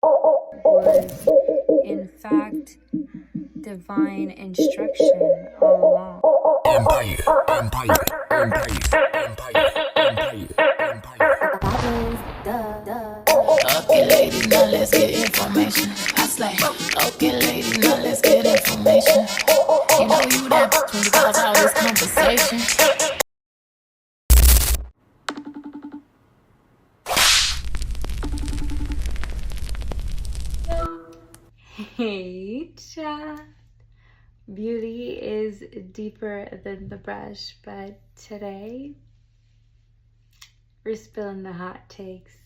was in fact divine instruction all along. Empire. Okay, ladies, now let's get information. I slay. Okay, ladies, now let's get information. You know you that when you cause all this conversation. Hey, chat. Beauty is deeper than the brush, but today we're spilling the hot takes.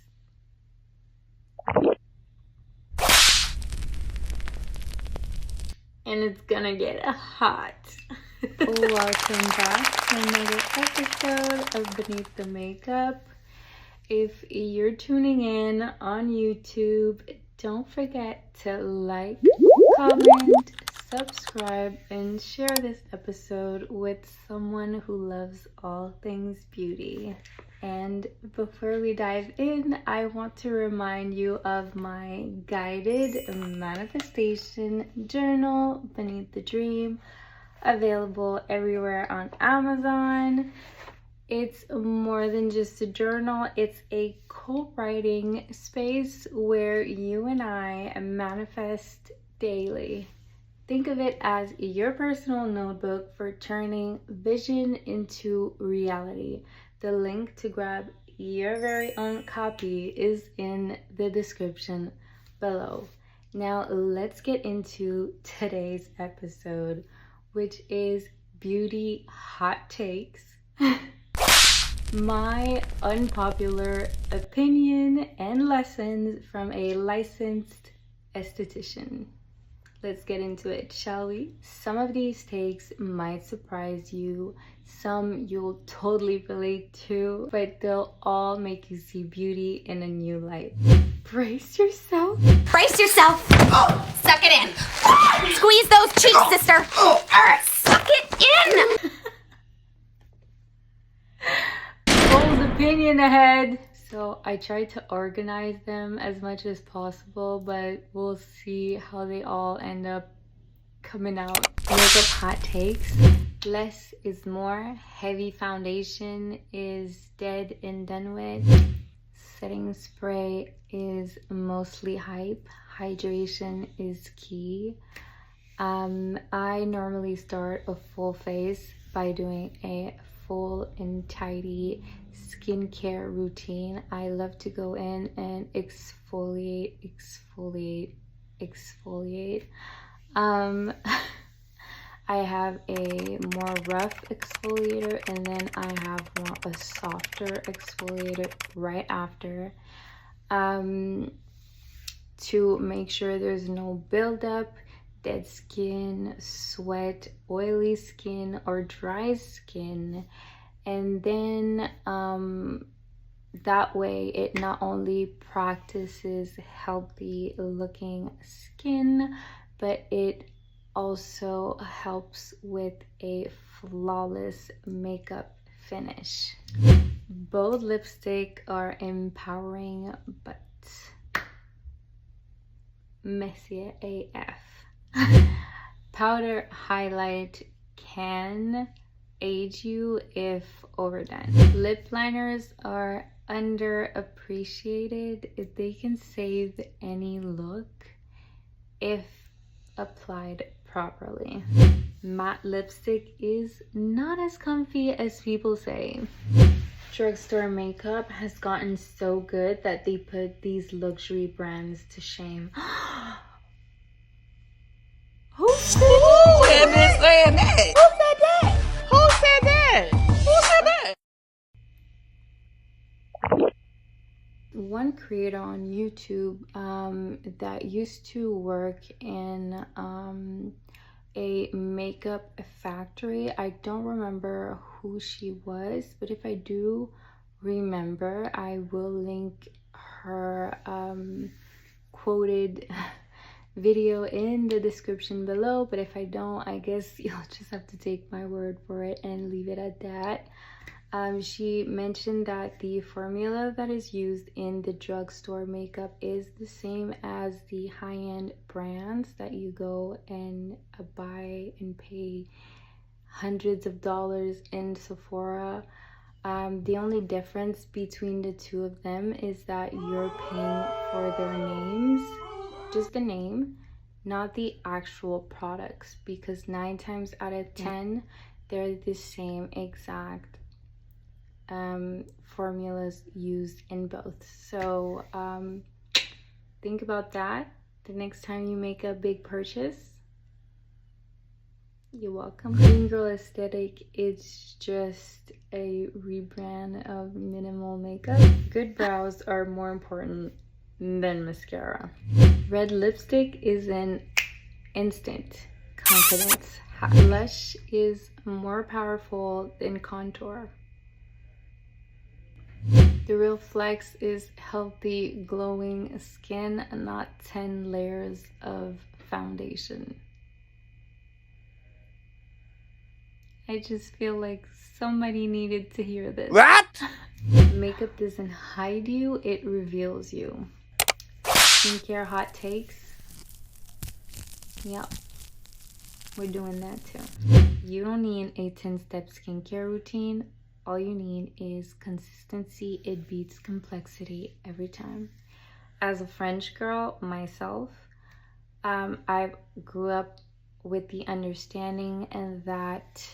And it's gonna get hot. Welcome back to another episode of Beneath the Makeup. If you're tuning in on YouTube, don't forget to like, comment, subscribe, and share this episode with someone who loves all things beauty. And before we dive in, I want to remind you of my guided manifestation journal, Beneath the Dream, available everywhere on Amazon. It's more than just a journal, it's a co-writing space where you and I manifest daily. Think of it as your personal notebook for turning vision into reality. The link to grab your very own copy is in the description below. Now let's get into today's episode, which is beauty hot takes. My unpopular opinion and lessons from a licensed esthetician. Let's get into it, shall we? Some of these takes might surprise you, some you'll totally relate to, but they'll all make you see beauty in a new light. Brace yourself. Brace yourself. Suck it in. Squeeze those cheeks, sister. Suck it in. Bold opinion ahead. So I tried to organize them as much as possible, but we'll see how they all end up coming out. Makeup hot takes. Less is more. Heavy foundation is dead and done with. Setting spray is mostly hype. Hydration is key. I normally start a full face by doing a full and tidy skincare routine. I love to go in and exfoliate. I have a more rough exfoliator, and then I have a softer exfoliator right after, to make sure there's no buildup, dead skin, sweat, oily skin, or dry skin. And then that way it not only practices healthy looking skin, but it also helps with a flawless makeup finish. Both lipstick are empowering but messy AF. Powder highlight can age you if overdone. Lip liners are underappreciated. They can save any look if applied properly. Matte lipstick is not as comfy as people say. Drugstore makeup has gotten so good that they put these luxury brands to shame. Who said that? One creator on YouTube that used to work in a makeup factory. I don't remember who she was, but if I do remember, I will link her quoted video in the description below. But if I don't, I guess you'll just have to take my word for it and leave it at that. She mentioned that the formula that is used in the drugstore makeup is the same as the high-end brands that you go and buy and pay hundreds of dollars in Sephora. The only difference between the two of them is that you're paying for their names, just the name, not the actual products, because 9 times out of 10 they're the same exact formulas used in both. So think about that the next time you make a big purchase. You're welcome. Clean Girl Aesthetic, it's just a rebrand of minimal makeup. Good brows are more important than mascara. Red lipstick is an instant confidence. Blush is more powerful than contour. The real flex is healthy, glowing skin, not 10 layers of foundation. I just feel like somebody needed to hear this. What? Makeup doesn't hide you, it reveals you. Skincare hot takes. Yep, we're doing that too. You don't need a 10-step skincare routine. All you need is consistency. It beats complexity every time. As a French girl myself, I grew up with the understanding and that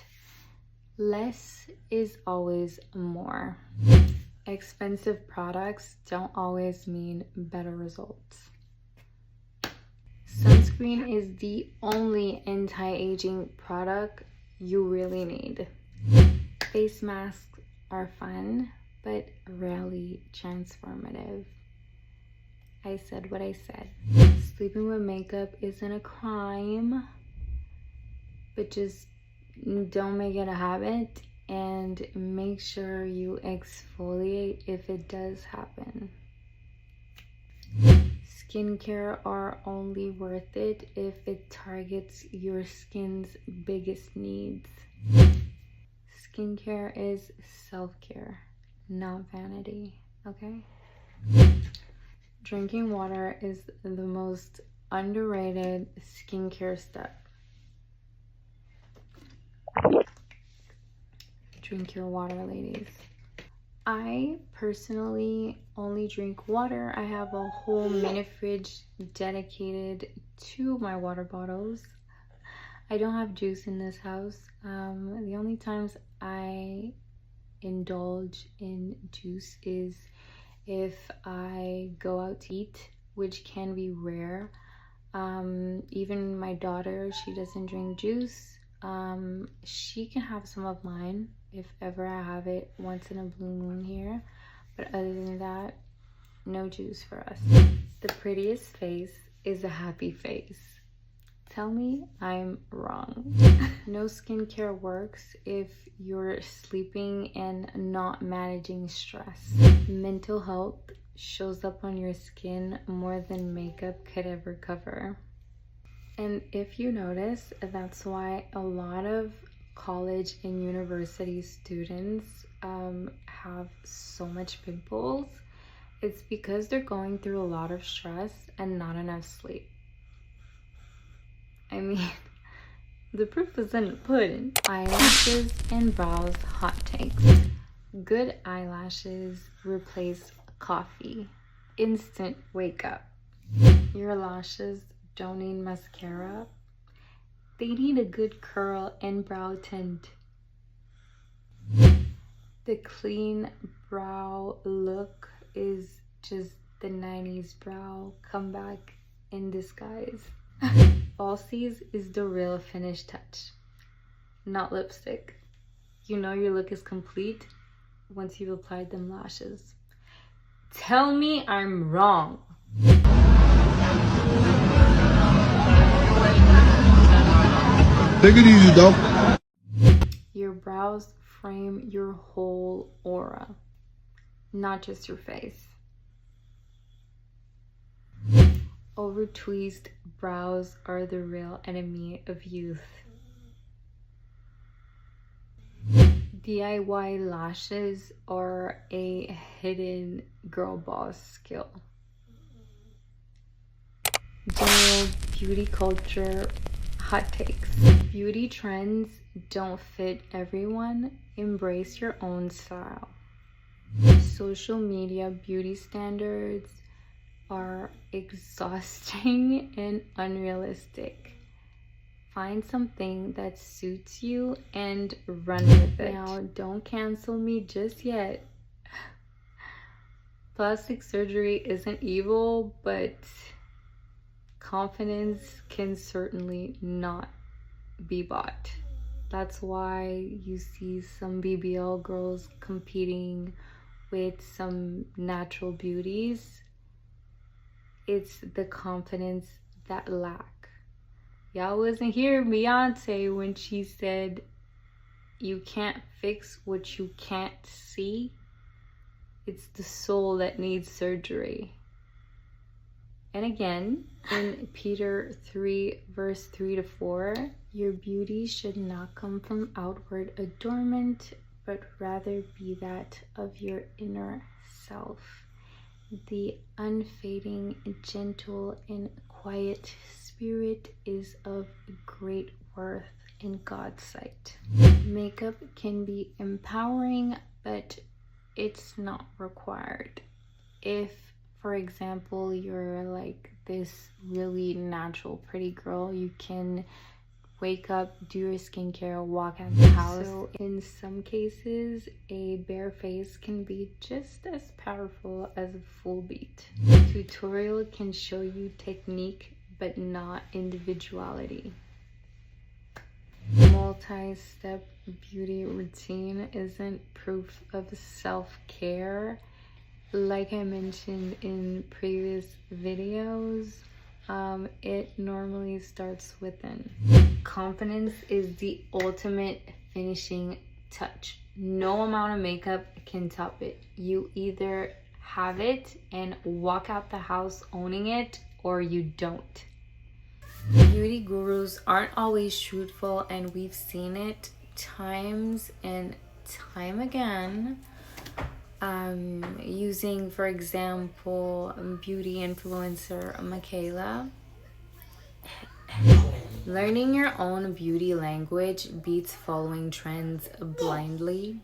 less is always more. Expensive products don't always mean better results. Sunscreen is the only anti-aging product you really need. Face masks are fun, but rarely transformative. I said what I said. Sleeping with makeup isn't a crime, but just don't make it a habit and make sure you exfoliate if it does happen. Skincare are only worth it if it targets your skin's biggest needs. Skincare is self-care, not vanity, okay? Drinking water is the most underrated skincare step. Drink your water, ladies. I personally only drink water. I have a whole mini fridge dedicated to my water bottles. I don't have juice in this house. The only times I indulge in juice is if I go out to eat, which can be rare. Even my daughter, she doesn't drink juice. She can have some of mine if ever I have it once in a blue moon here, but other than that, no juice for us. The prettiest face is a happy face. Tell me I'm wrong. No skincare works if you're sleeping and not managing stress. Mental health shows up on your skin more than makeup could ever cover. And if you notice, that's why a lot of college and university students have so much pimples. It's because they're going through a lot of stress and not enough sleep. I mean, the proof is in the pudding. Eyelashes and brows hot takes. Good eyelashes replace coffee. Instant wake up. Your lashes don't need mascara. They need a good curl and brow tint. The clean brow look is just the 90s brow comeback in disguise. Falsies is the real finished touch, not lipstick. You know your look is complete once you've applied them lashes. Tell me I'm wrong. Take it easy, though. Your brows frame your whole aura, not just your face. Over-tweezed brows are the real enemy of youth. DIY lashes are a hidden girl boss skill. General beauty culture hot takes. Beauty trends don't fit everyone. Embrace your own style. Social media beauty standards are exhausting and unrealistic. Find something that suits you and run with it. Now, don't cancel me just yet. Plastic surgery isn't evil, but confidence can certainly not be bought. That's why you see some BBL girls competing with some natural beauties. It's the confidence that lack. Y'all wasn't here, Beyonce, when she said, "You can't fix what you can't see." It's the soul that needs surgery. And again, in Peter 3, verse 3 to 4, your beauty should not come from outward adornment, but rather be that of your inner self. The unfading, gentle, and quiet spirit is of great worth in God's sight. Makeup can be empowering, but it's not required. If, for example, you're like this really natural, pretty girl, you can wake up, do your skincare, walk out the house. So in some cases, a bare face can be just as powerful as a full beat. Tutorial can show you technique, but not individuality. Multi-step beauty routine isn't proof of self-care. Like I mentioned in previous videos, it normally starts within. Confidence is the ultimate finishing touch. No amount of makeup can top it. You either have it and walk out the house owning it, or you don't. Beauty gurus aren't always truthful, and we've seen it times and time again. Using, for example, beauty influencer Michaela. Learning your own beauty language beats following trends blindly.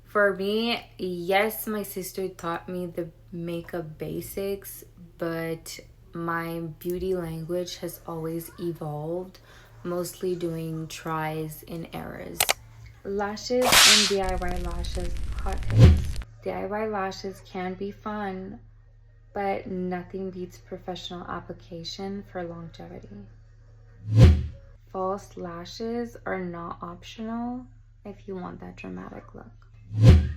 For me, yes, my sister taught me the makeup basics, but my beauty language has always evolved, mostly doing tries and errors. Lashes and DIY lashes hot takes. DIY lashes can be fun, but nothing beats professional application for longevity. False lashes are not optional if you want that dramatic look.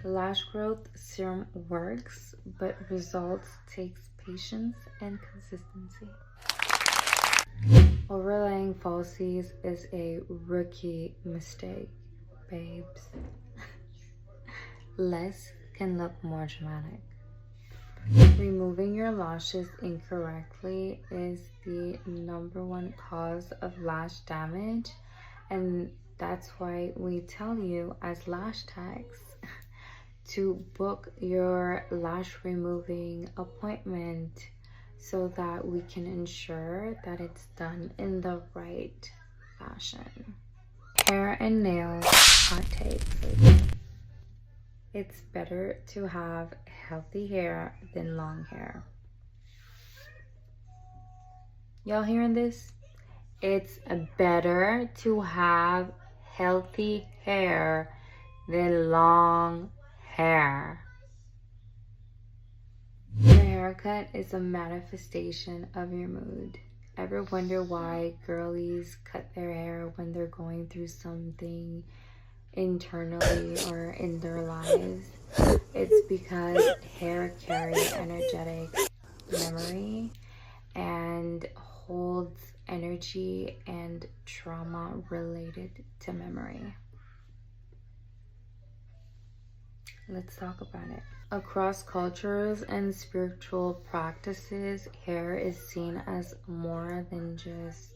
Lash growth serum works, but results takes patience and consistency. Overlaying falsies is a rookie mistake, babes. Less can look more dramatic. Removing your lashes incorrectly is the #1 cause of lash damage, and that's why we tell you as lash techs to book your lash removing appointment so that we can ensure that it's done in the right fashion. Hair and nails hot takes. It's better to have healthy hair than long hair. Y'all hearing this? It's better to have healthy hair than long hair. Your haircut is a manifestation of your mood. Ever wonder why girlies cut their hair when they're going through something internally or in their lives? It's because hair carries energetic memory and holds energy and trauma related to memory. Let's talk about it. Across cultures and spiritual practices, hair is seen as more than just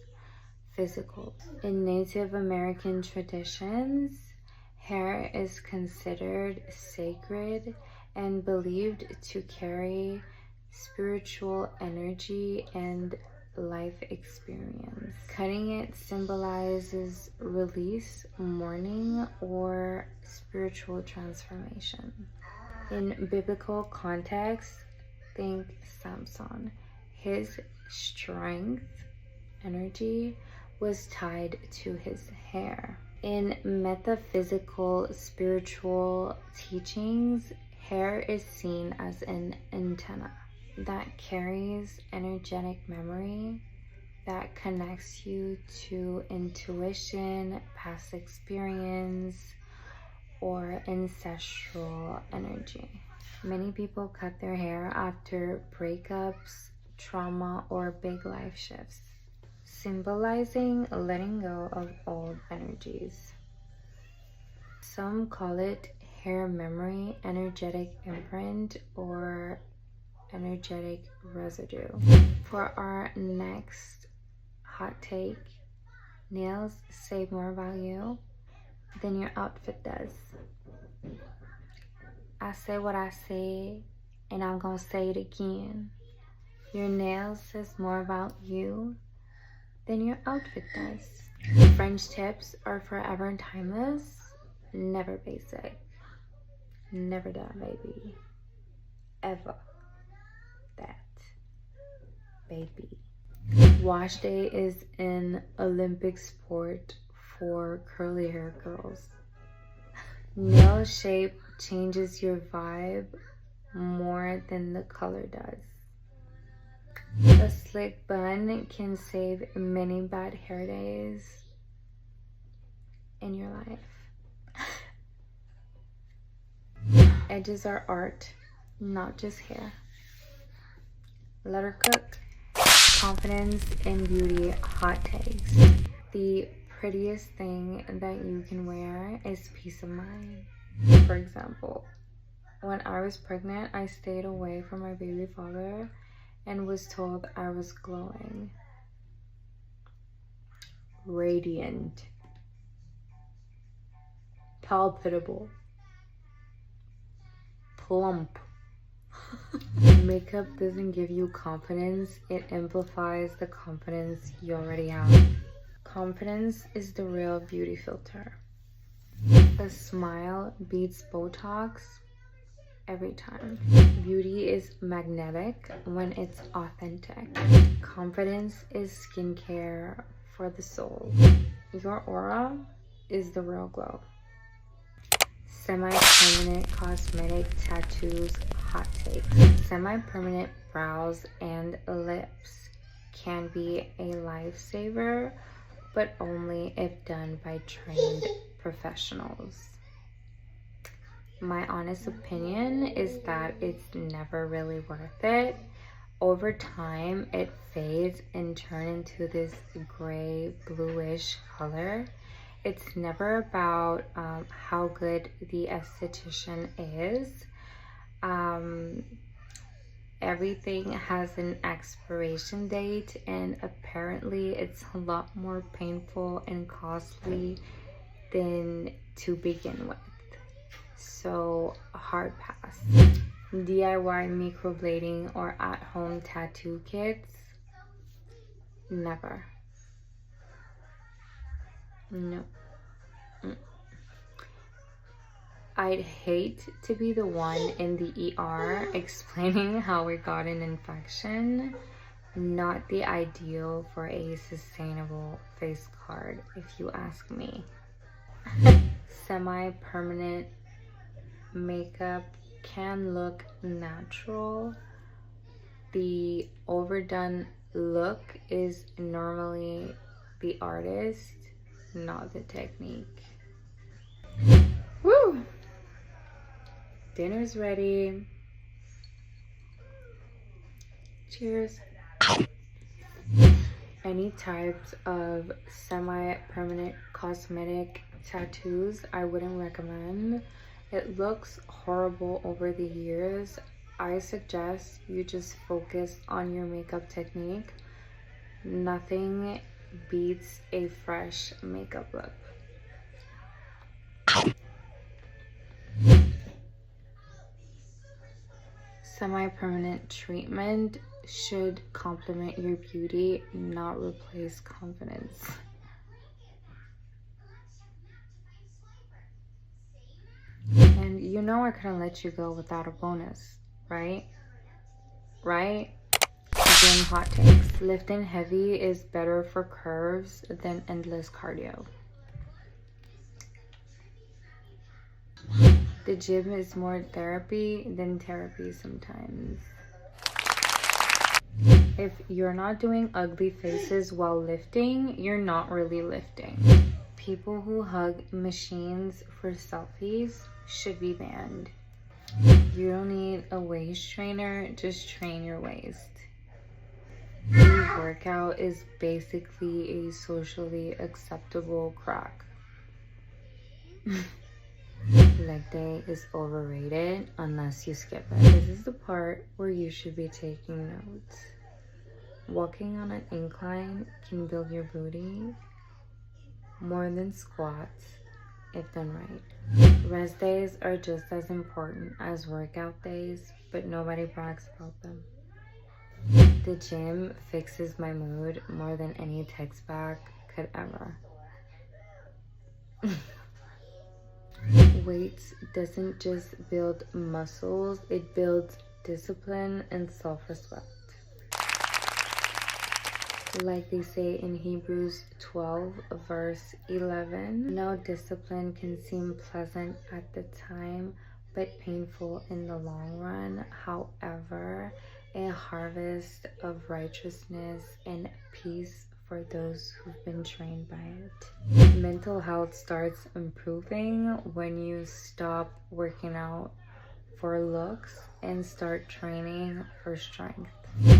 physical. In Native American traditions, Hair is considered sacred and believed to carry spiritual energy and life experience. Cutting it symbolizes release, mourning, or spiritual transformation. In biblical context, think Samson. His strength, energy, was tied to his hair. In metaphysical spiritual teachings, hair is seen as an antenna that carries energetic memory, that connects you to intuition, past experience, or ancestral energy. Many people cut their hair after breakups, trauma, or big life shifts, symbolizing letting go of old energies. Some call it hair memory, energetic imprint, or energetic residue. For our next hot take, nails say more about you than your outfit does. I say what I say, and I'm gonna say it again. Your nails says more about you than your outfit does. French tips are forever timeless, never basic, never done, baby, ever that, baby. Wash day is an Olympic sport for curly hair girls. Nail shape changes your vibe more than the color does. A slick bun can save many bad hair days in your life. Edges are art, not just hair. Let her cook. Confidence and beauty hot takes. The prettiest thing that you can wear is peace of mind. For example, when I was pregnant, I stayed away from my baby father and was told I was glowing, radiant, palpable, plump. Makeup doesn't give you confidence, it amplifies the confidence you already have. Confidence is the real beauty filter. A smile beats Botox every time. Beauty is magnetic when it's authentic. Confidence is skincare for the soul. Your aura is the real glow. Semi-permanent cosmetic tattoos hot take. Semi-permanent brows and lips can be a lifesaver, but only if done by trained professionals. My honest opinion is that it's never really worth it. Over time, it fades and turns into this gray, bluish color. It's never about how good the esthetician is. Everything has an expiration date, and apparently it's a lot more painful and costly than to begin with. So hard pass. DIY microblading or at-home tattoo kits, never. No. I'd hate to be the one in the ER explaining how we got an infection. Not the ideal for a sustainable face card, if you ask me. Semi-permanent makeup can look natural. The overdone look is normally the artist, not the technique. Woo! Dinner's ready. Cheers. Any types of semi-permanent cosmetic tattoos I wouldn't recommend. It looks horrible over the years. I suggest you just focus on your makeup technique. Nothing beats a fresh makeup look. Semi-permanent treatment should complement your beauty, not replace confidence. And you know I couldn't let you go without a bonus, right? Right? Gym hot takes. Lifting heavy is better for curves than endless cardio. The gym is more therapy than therapy sometimes. If you're not doing ugly faces while lifting, you're not really lifting. People who hug machines for selfies should be banned. You don't need a waist trainer, just train your waist. Your workout is basically a socially acceptable crack. Leg day is overrated unless you skip it. This is the part where you should be taking notes. Walking on an incline can build your booty more than squats if done right. Rest days are just as important as workout days, but nobody brags about them. The gym fixes my mood more than any text back could ever. Weights doesn't just build muscles, it builds discipline and self-respect. Like they say in Hebrews 12 verse 11, no discipline can seem pleasant at the time, but painful in the long run. However, a harvest of righteousness and peace for those who've been trained by it. Mental health starts improving when you stop working out for looks and start training for strength.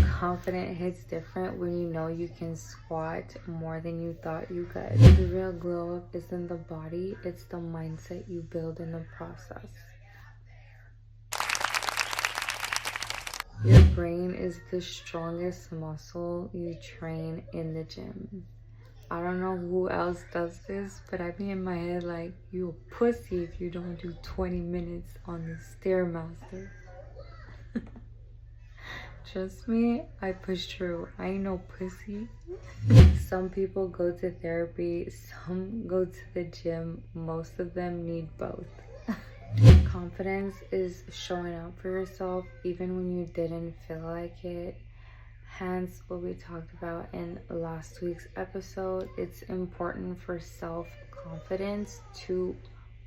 Confidence hits different when you know you can squat more than you thought you could. The real glow up isn't the body, it's the mindset you build in the process. Your brain is the strongest muscle you train in the gym. I don't know who else does this, but I be in my head like, you a pussy if you don't do 20 minutes on the Stairmaster. Trust me, I push through. I ain't no pussy. Some people go to therapy, some go to the gym. Most of them need both. Confidence is showing up for yourself even when you didn't feel like it. Hence what we talked about in last week's episode. It's important for self-confidence to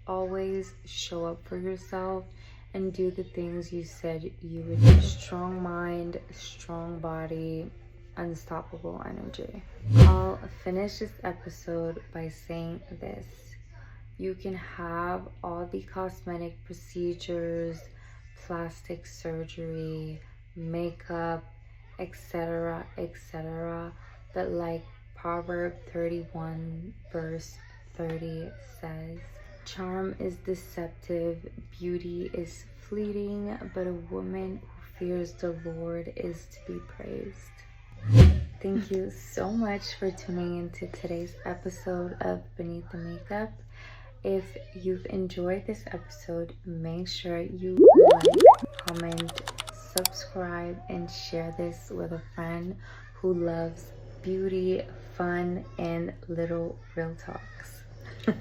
always show up for yourself and do the things you said you would do. Strong mind, strong body, unstoppable energy. I'll finish this episode by saying this. You can have all the cosmetic procedures, plastic surgery, makeup, etc., etc. But like Proverb 31 verse 30 says, charm is deceptive, beauty is fleeting, but a woman who fears the Lord is to be praised. Thank you so much for tuning into today's episode of Beneath the Makeup. If you've enjoyed this episode, make sure you like, comment, subscribe, and share this with a friend who loves beauty, fun, and little real talks.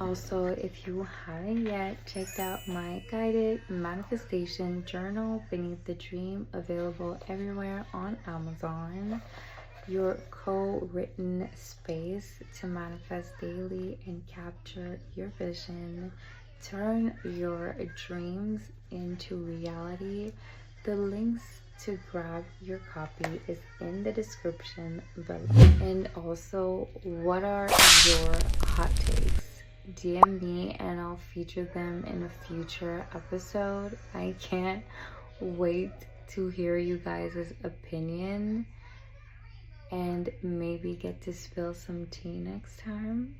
Also, if you haven't yet checked out my guided manifestation journal, Beneath the Dream, available everywhere on Amazon. Your co-written space to manifest daily and capture your vision. Turn your dreams into reality. The links to grab your copy is in the description below. And also, what are your hot takes? DM me and I'll feature them in a future episode. I can't wait to hear you guys' opinion and maybe get to spill some tea next time.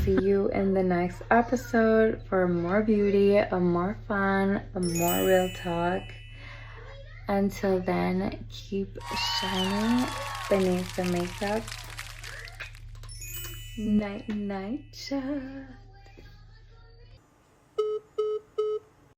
See you in the next episode for more beauty, more fun, more real talk. Until then, keep shining beneath the makeup. Night, night, cha.